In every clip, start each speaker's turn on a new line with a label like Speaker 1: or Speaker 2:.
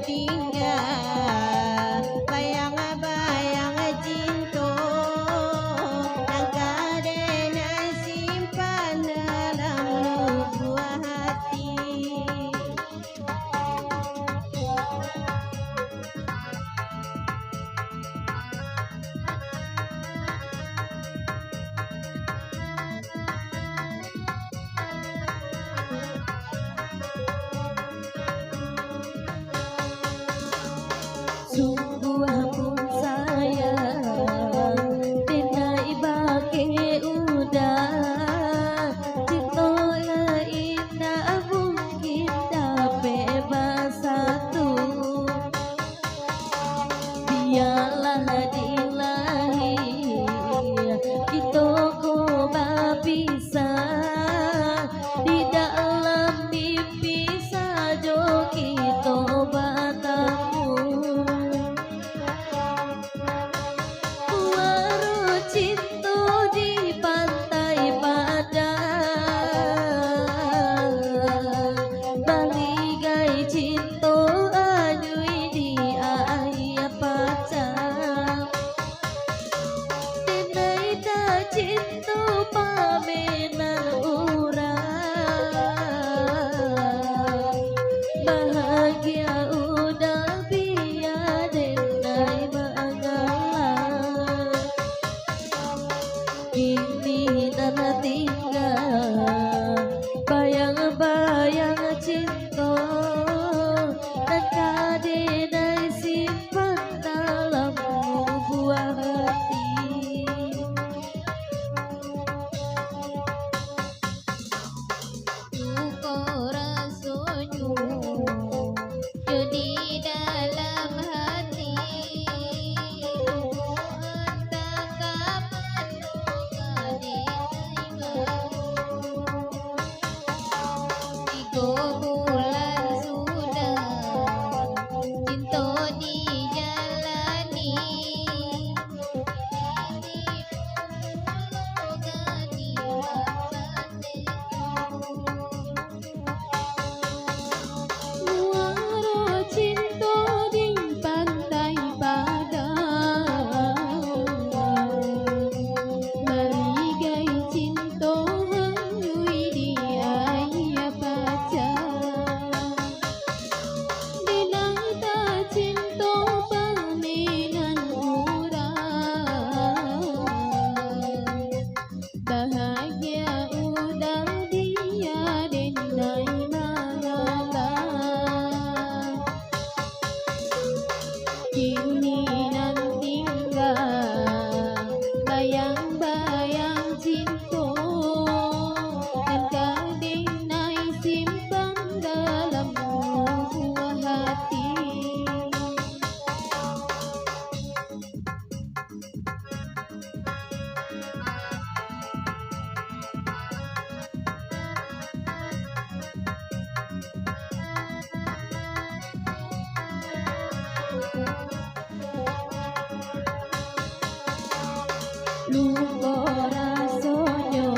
Speaker 1: tinggal bayang-bayang cinta yang kadena simpan dalam lubuk hati. Sungguh pun sayang denai bake udah cinta indah mungkin dapat bersatu. Biarlah dilahi kita ko berpisah di dalam mimpi saja kita bertemu. Waru cinta di pantai Padang, baligai cinta anyui di ayah pacar. Denai tak cinta pamenan urang, bahagia udah biar denai mengalah. Kini tanah tinggal bayang-bayang cinta dan kadena simpan dalam lubuk hati. Duka rasanya jadi dalam hati. Entah kapan duka tiga bulan sudah cinta dijalani. Muara cinta di pantai Padang, baligai cinta hanyui di ayah pacar. Denai tak cinta pamenan urang, bahagia udah dia denai mengalah. Kini nan tinggal bayang-bayang cinta dan kadena simpan dalam lubuk hati. Luka rasanya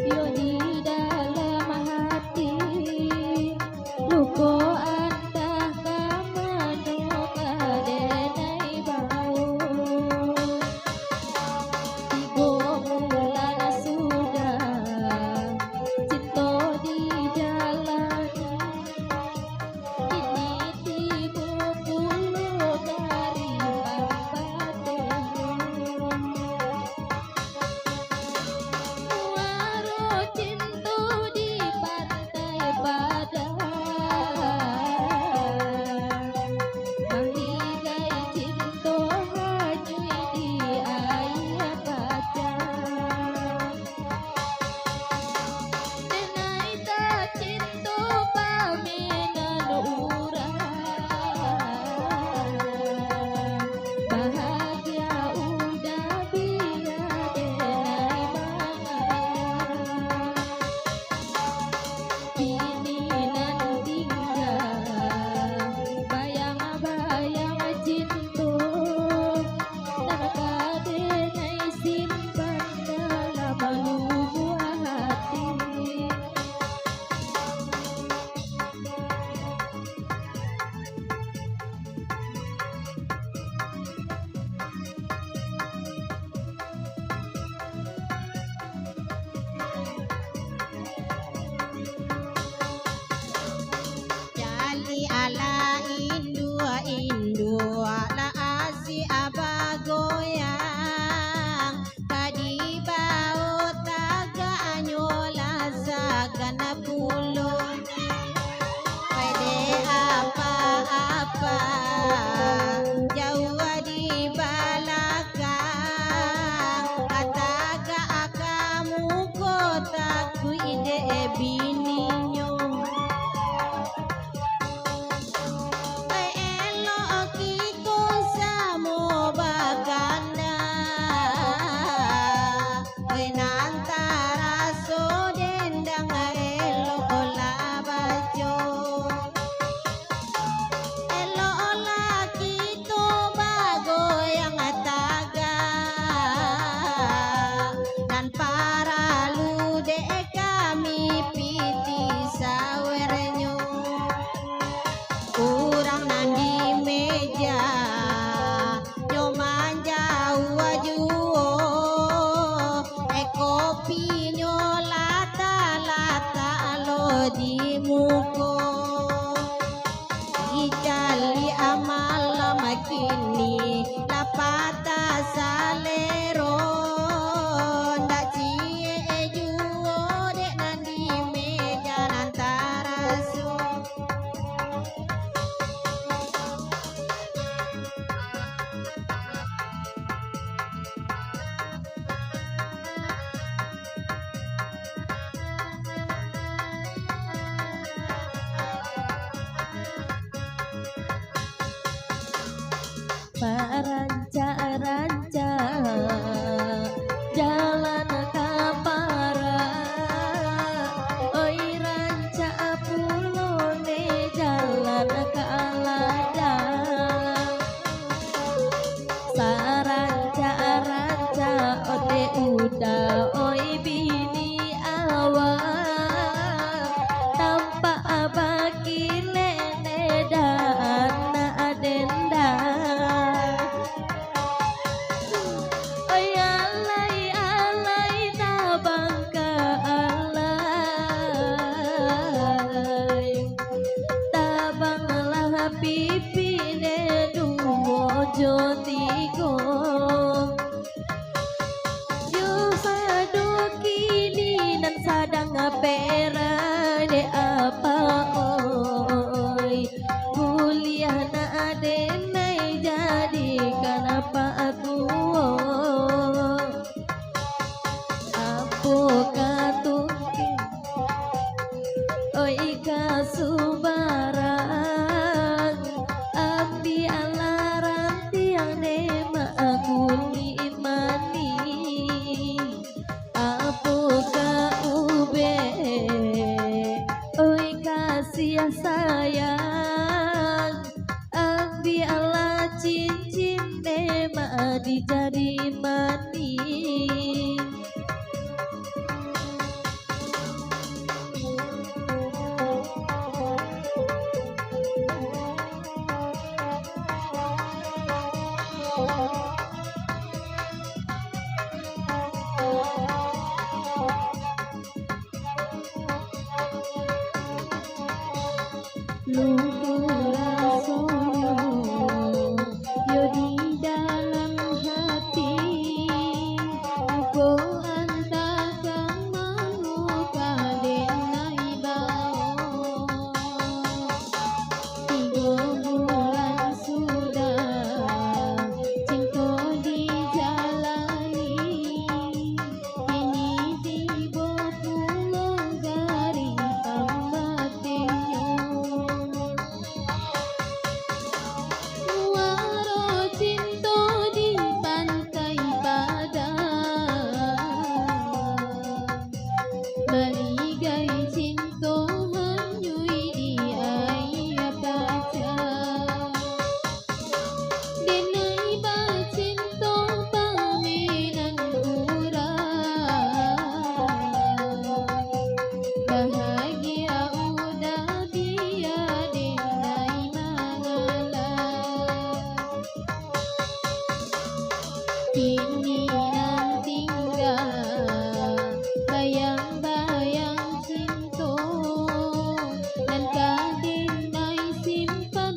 Speaker 1: yo di dalam hati, luka antah kamano kadenai bau. 3 bulan sudah cinta dijalani, ini 30 dari 40. Paranca-ranca jalan kapara, oi ranca pulone jalan kaladang. Saranca-ranca ode uda oi bini awak, tampak bakile dan adenda. Oi alai tabang ke alai, tabanglah pipi ne dungo jotigo. Yo sadokini nan sadang pera de apa oi, kuliah na ade nai jadi kenapa aku katungking oi kasubarang abdi alaran tiang nema aku imani. Ka ube oi kasih sayang abdi ala cincin nema dijadi mani. Lungkurasono yo di dalam hati, ugo antakan manuka denai bao. 3 bulan sudah cinta dijalani, kini tiba pulang garing pambatenyo. Muara cinta di pantai Padang, maligai cinta hanyui di air kaca. Denai ba cinta paminan urang, bahagia udah dia denai mangalah. Kini nan tinggal bayang-bayang cinta, dan kadenai simpan